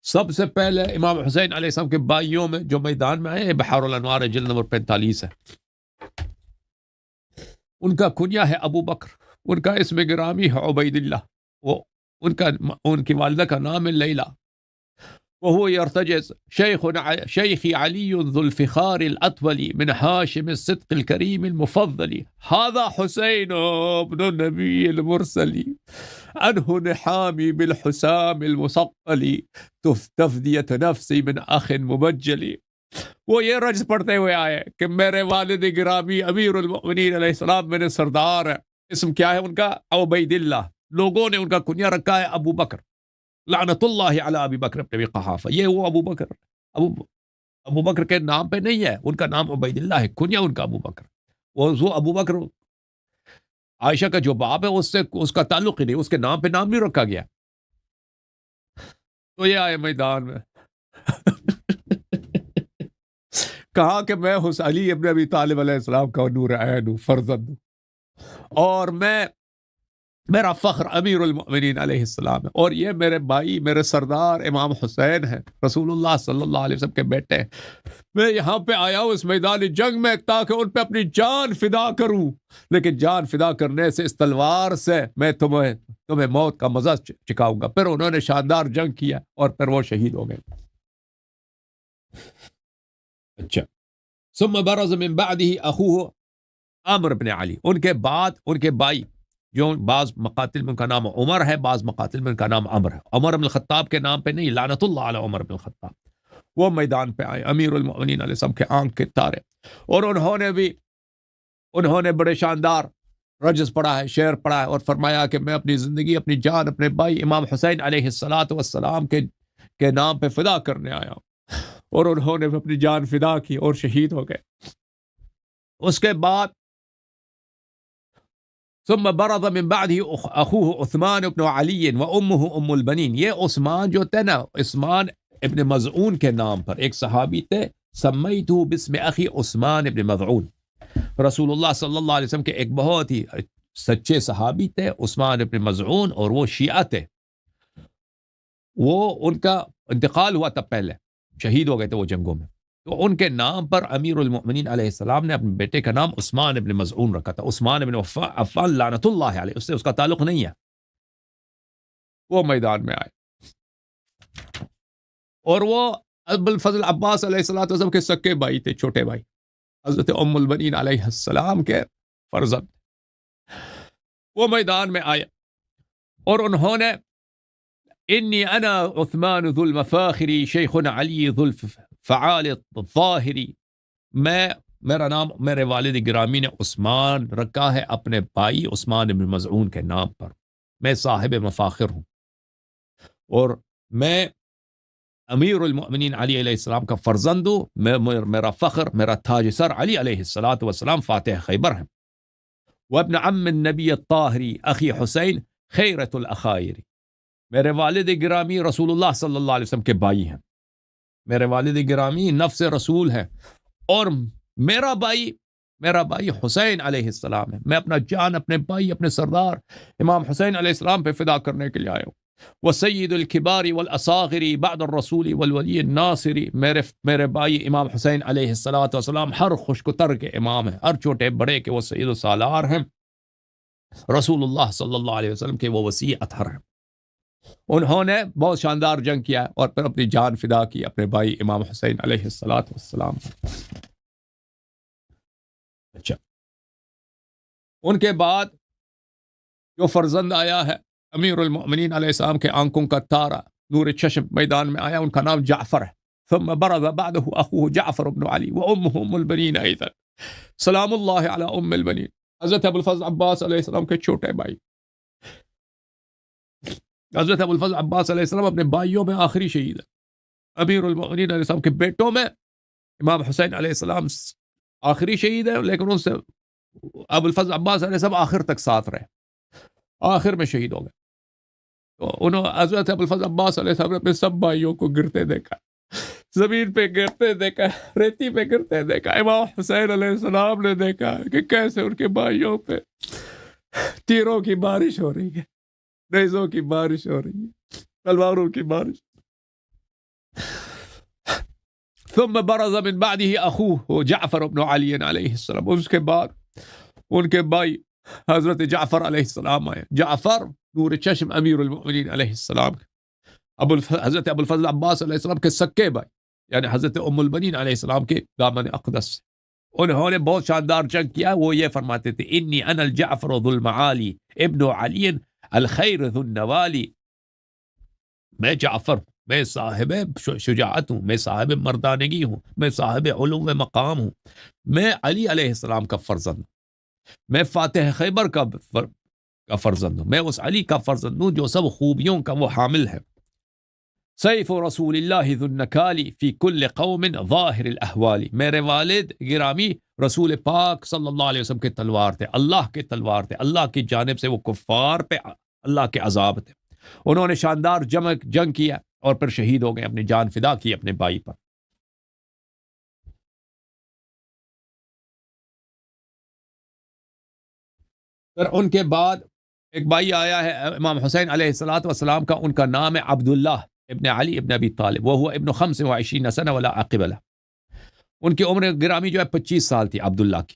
سب سے پہلے امام حسین علیہ السلام کے بھائیوں میں جو میدان میں آئے، بحار الانوار جلد نمبر 45 ہے، ان کا کنیا ہے ابو بکر، ان کا اسم گرامی ہے عبید اللہ، وہ ان کی والدہ کا نام ہے لیلہ، وهو يرتجز شيخ علي ذو الفخار الأطول من هاشم الصدق الكريم المفضل، هذا حسين ابن النبي المرسل، عنه نحامي بالحسام المصقل، تفدية نفسي من أخ مبجل۔ وہ یہ رجز پڑھتے ہوئے آئے کہ میرے والد گرامی امیر المؤمنین علیہ السلام میرے سردار ہیں، اسم کیا ہے ان کا؟ عبید اللہ، لوگوں نے ان کا کنیا رکھا ہے ابو بکر، لعنت اللہ علی ابی بکر ابن ابی قحافہ، یہ وہ ابو بکر، ابو بکر کے نام پہ نہیں ہے، ان کا نام عبید اللہ ہے، کنیا ان کا ابو بکر، وہ ابو بکر عائشہ کا جو باپ ہے اس کا تعلق ہی نہیں، اس کے نام پہ نام نہیں رکھا گیا۔ تو یہ آئے میدان میں کہا کہ میں علی ابن ابی طالب علیہ السلام کا نور عین ہوں، فرزند ہوں، اور میرا فخر امیر المؤمنین علیہ السلام ہے، اور یہ میرے بھائی، میرے سردار امام حسین ہیں، رسول اللہ صلی اللہ علیہ وسلم کے بیٹے ہیں۔ میں یہاں پہ آیا ہوں اس میدان جنگ میں تاکہ ان پہ اپنی جان فدا کروں، لیکن جان فدا کرنے سے، اس تلوار سے میں تمہیں موت کا مزہ چکھاؤں گا۔ پھر انہوں نے شاندار جنگ کیا اور پھر وہ شہید ہو گئے۔ اچھا، ثم برز من بعده اخوه عمرو بن علی، ان کے بعد ان کے بھائی، جو بعض مقاتل میں ان کا نام عمر ہے، بعض مقاتل میں ان کا نام عمر ہے، عمر بن الخطاب کے نام پہ نہیں، لعنت اللہ علی عمر بن الخطاب، وہ میدان پہ آئے امیر المؤمنین علیہ السلام کے آنکھ کے تارے، اور انہوں نے بڑے شاندار رجز پڑھا ہے، شعر پڑھا ہے، اور فرمایا کہ میں اپنی زندگی، اپنی جان، اپنے بھائی امام حسین علیہ السلام کے نام پہ فدا کرنے آیا ہوں، اور انہوں نے اپنی جان فدا کی اور شہید ہو گئے۔ اس کے بعد ثم برز من بعده اخوه عثمان بن علی وامه ام البنین، یہ عثمان جو تھے نا، عثمان ابن مظعون کے نام پر ایک صحابی تھے، سمیتو باسم اخی عثمان ابن مظعون، رسول اللہ صلی اللہ علیہ وسلم کے ایک بہت ہی سچے صحابی تھے عثمان ابن مظعون، اور وہ شیعہ تھے، وہ ان کا انتقال ہوا تب، پہلے شہید ہو گئے تھے وہ جنگوں میں، تو ان کے نام پر امیر المؤمنین علیہ السلام نے اپنے بیٹے کا نام عثمان ابن مظعون رکھا تھا، عثمان ابن عفان لعنت اللہ علیہ، اس سے اس کا تعلق نہیں ہے۔ وہ میدان میں آئے، اور وہ ابو الفضل عباس علیہ السلام کے سکے بھائی تھے، چھوٹے بھائی، حضرت ام البنین علیہ السلام کے فرزند، وہ میدان میں آئے، اور انہوں نے انی انا عثمان ذو المفاخری شیخنا علی ذو الفعال الظاہری، میرا نام میرے والد گرامی نے عثمان رکھا ہے اپنے بھائی عثمان بن مظعون کے نام پر، میں صاحب مفاخر ہوں، اور میں امیر المؤمنین علی علیہ السلام کا فرزند ہوں، میرا فخر، میرا تاج سر علی علیہ السلام فاتح خیبر ہیں، وابن عم النبی الطاہری اخی حسین خیرت الاخائر، میرے والد گرامی رسول اللہ صلی اللہ علیہ وسلم کے بھائی ہیں، میرے والد گرامی نفس رسول ہیں، اور میرا بھائی حسین علیہ السلام ہے، میں اپنا جان، اپنے بھائی، اپنے سردار امام حسین علیہ السلام پہ فدا کرنے کے لیے آیا ہوں۔ وسید الکبار والاصاغر بعد الرسول والولی الناصر، میرے بھائی امام حسین علیہ السلام ہر خشک تر کے امام ہیں، ہر چھوٹے بڑے کے وہ سید و سالار ہیں، رسول اللہ صلی اللہ علیہ وسلم کے وہ وسیع اطہر ہیں۔ انہوں نے بہت شاندار جنگ کیا اور پھر اپنی جان فدا کی اپنے بھائی امام حسین علیہ السلام۔ اچھا، ان کے بعد جو فرزند آیا ہے امیر المؤمنین علیہ السلام کے آنکھوں کا تارا، نور چشم، میدان میں آیا، ان کا نام جعفر ہے۔ ثم برز بعده اخوه جعفر بن علی وامه ام البنین ایضا، سلام اللہ علی ام البنین، حضرت ابو الفضل عباس علیہ السلام کے چھوٹے بھائی۔ حضرت ابو الفضل عباس علیہ السلام اپنے بھائیوں میں آخری شہید ہے، امیر المؤمنین علیہ السلام کے بیٹوں میں امام حسین علیہ السلام آخری شہید ہے، لیکن ان سے ابو الفضل عباس علیہ السلام آخر تک ساتھ رہے، آخر میں شہید ہو گئے۔ تو انہوں حضرت ابو الفضل عباس علیہ السلام نے اپنے سب بھائیوں کو گرتے دیکھا، زمین پہ گرتے دیکھا، ریتی پہ گرتے دیکھا، امام حسین علیہ السلام نے دیکھا کہ کیسے ان کے بھائیوں پہ تیروں کی بارش ہو رہی ہے، نیزوں کی بارش ہو رہی ہے، تلواروں کی بارش، ثم برز من بعده اخوه جعفر بن علی علیہ السلام. اس کے بعد ان کے بھائی حضرت جعفر علیہ السلام آئے. جعفر نور چشم امیر المؤمنین علیہ السلام, حضرت ابو الفضل عباس علیہ السلام کے سکے بھائی, یعنی حضرت ام البنین علیہ السلام کے دامن اقدس. انہوں نے بہت شاندار جنگ کیا. وہ یہ فرماتے تھے انی انا الجعفر ذو المعالی ابن علی الخیر ذو النوالی. میں جعفر, میں صاحب شجاعت ہوں, میں صاحب مردانگی ہوں, میں صاحب علو مقام ہوں, میں علی علیہ السلام کا فرزند ہوں, میں فاتح خیبر کا فرزند ہوں, میں اس علی کا فرزند ہوں جو سب خوبیوں کا وہ حامل ہے. سیف رسول اللہ ذو النکالی فی کل قوم ظاہر الاحوال. میرے والد گرامی رسول پاک صلی اللہ علیہ وسلم کے تلوار تھے, اللہ کے تلوار تھے, اللہ کی جانب سے وہ کفار پہ اللہ کے عذاب تھے. انہوں نے شاندار جنگ کیا اور پھر شہید ہو گئے, اپنی جان فدا کی اپنے بھائی پر. پھر ان کے بعد ایک بھائی آیا ہے امام حسین علیہ السلام کا, ان کا نام ہے عبداللہ ابن علی ابن ابی طالب, وہ ہوا ابن 25 سنہ ولا عقب له. ان کی عمر گرامی جو ہے 25 سال تھی عبداللہ کی.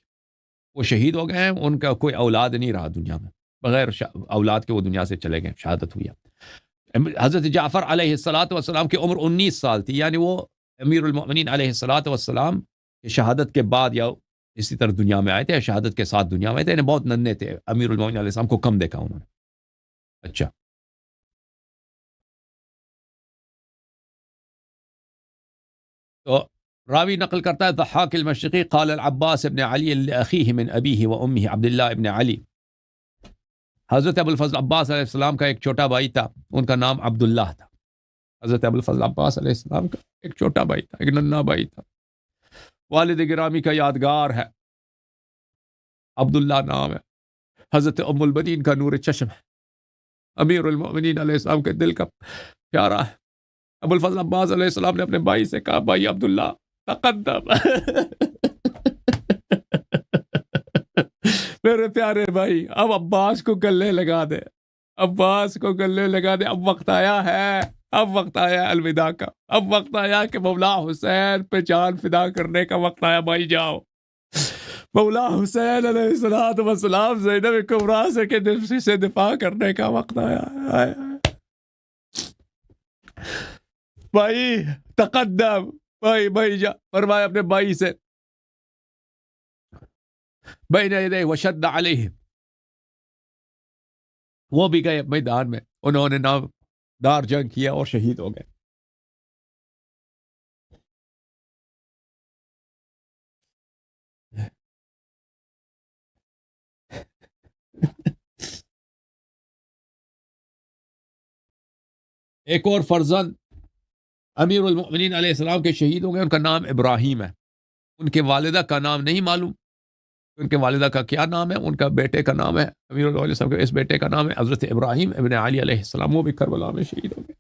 وہ شہید ہو گئے ہیں, ان کا کوئی اولاد نہیں رہا دنیا میں, بغیر اولاد کے وہ دنیا سے چلے گئے, شہادت ہوئی. حضرت جعفر علیہ السلام کی عمر 19 سال تھی, یعنی وہ امیر المؤمنین علیہ السلام کی شہادت کے بعد یا اسی طرح دنیا میں آئے تھے, شہادت کے ساتھ دنیا میں آئے تھے, یعنی بہت ننھے تھے. امیر المؤمنین علیہ السلام کو کم دیکھا انہوں نے. اچھا, تو راوی نقل کرتا ہے ضحاک المشرقی قال العباس ابن علی لأخیہ من ابیہ و امہ عبداللہ ابن علی. حضرت ابو الفضل عباس علیہ السلام کا ایک چھوٹا بھائی تھا, ان کا نام عبداللہ تھا. حضرت ابو الفضل عباس علیہ السلام کا ایک چھوٹا بھائی تھا, ایک ننھا بھائی تھا. والد گرامی کا یادگار ہے, عبداللہ نام ہے. حضرت ام البنین کا نور چشم ہے, امیر المؤمنین علیہ السلام کے دل کا پیارا ہے. ابو الفضل عباس علیہ السلام نے اپنے بھائی سے کہا, بھائی عبداللہ تقدم. میرے پیارے بھائی, اب عباس کو گلے لگا دے, عباس کو گلے لگا دے. اب وقت آیا ہے, اب وقت آیا الوداع کا, اب وقت آیا کہ مولا حسین پہ جان فدا کرنے کا وقت آیا. بھائی جاؤ, مولا حسین علیہ السلام زینب کبریٰ سے دفاع کرنے کا وقت آیا. بھائی تقدم, بھائی جا, فرمایا اپنے بھائی سے بین یدیہ وشد علیہ. وہ بھی گئے میدان میں, انہوں نے نامدار جنگ کیا اور شہید ہو گئے. ایک اور فرزند امیر المؤمنین علیہ السلام کے شہید ہو گئے, ان کا نام ابراہیم ہے. ان کے والدہ کا نام نہیں معلوم, ان کے والدہ کا کیا نام ہے. ان کا بیٹے کا نام ہے امیر المؤمنین صاحب کے, اس بیٹے کا نام ہے حضرت ابراہیم ابن علی علیہ السلام. وہ بھی کربلا میں شہید ہو گئے.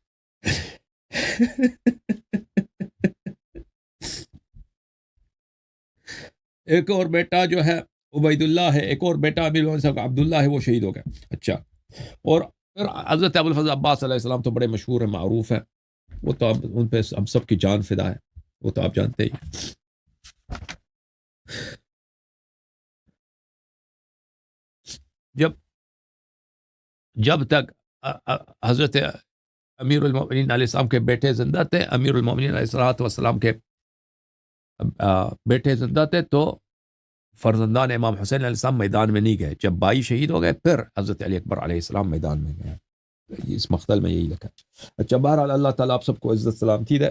ایک اور بیٹا جو ہے عبید اللہ ہے, ایک اور بیٹا امیر المؤمنین صاحب کا عبداللہ ہے, وہ شہید ہو گئے. اچھا, اور پھر حضرت ابو الفضل عباس علیہ السلام تو بڑے مشہور ہیں, معروف ہیں, وہ تو ان پہ ہم سب کی جان فدا ہے, وہ تو آپ جانتے ہی. جب تک حضرت امیر المؤمنین علیہ السلام کے بیٹے زندہ تھے, امیر المؤمنین علیہ السلام کے بیٹے زندہ تھے, تو فرزندان امام حسین علیہ السلام میدان میں نہیں گئے. جب بھائی شہید ہو گئے پھر حضرت علی اکبر علیہ السلام میدان میں گئے. اس مقتل میں یہی لکھا. اچھا, بہرحال اللہ تعالیٰ آپ سب کو عزت سلامتی دے.